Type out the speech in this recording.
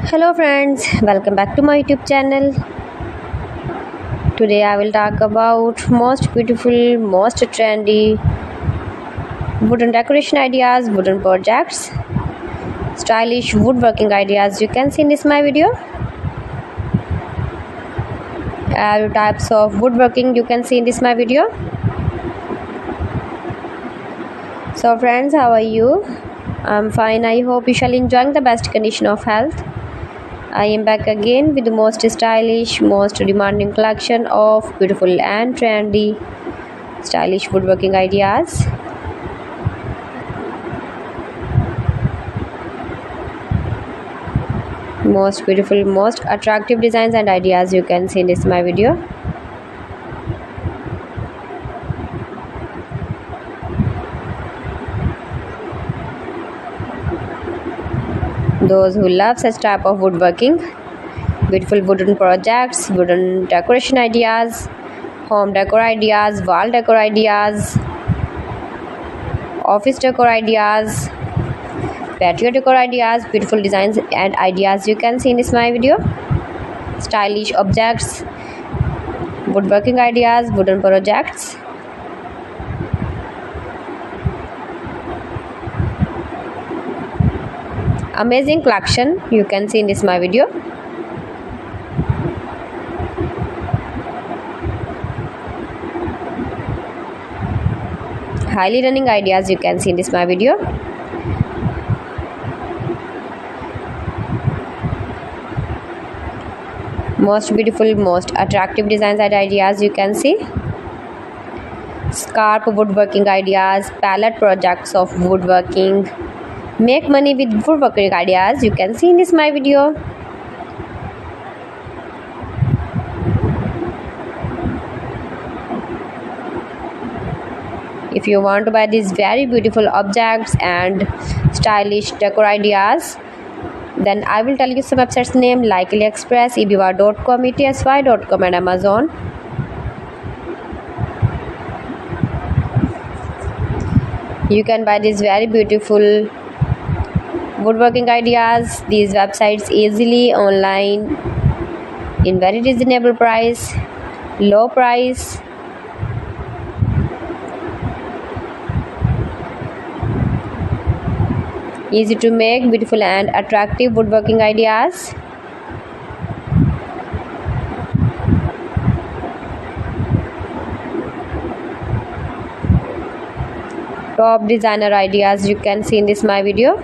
Hello friends, welcome back to my YouTube channel. Today I will talk about most beautiful, most trendy wooden decoration ideas, wooden projects, stylish woodworking ideas you can see in this my video. All types of woodworking you can see in this my video. So friends, how are you? I'm fine. I hope you shall enjoying the best condition of health. I am back again with the most stylish, most demanding collection of beautiful and trendy stylish woodworking ideas. Most beautiful, most attractive designs and ideas you can see in this my video. Those who love such type of woodworking, beautiful wooden projects, wooden decoration ideas, home decor ideas, wall decor ideas, office decor ideas, patio decor ideas, beautiful designs and ideas you can see in this my video. Stylish objects, woodworking ideas, wooden projects. Amazing collection you can see in this my video. Highly running ideas you can see in this my video. Most beautiful, most attractive designs and ideas you can see. Scarp woodworking ideas, palette projects of woodworking. Make money with woodworking ideas you can see in this my video. If you want to buy these very beautiful objects and stylish decor ideas, then I will tell you some websites name like AliExpress, eBay.com, ETSY.com and Amazon. You can buy these very beautiful woodworking ideas, these websites easily online in very reasonable price, low price. Easy to make, beautiful and attractive woodworking ideas. Top designer ideas you can see in this my video.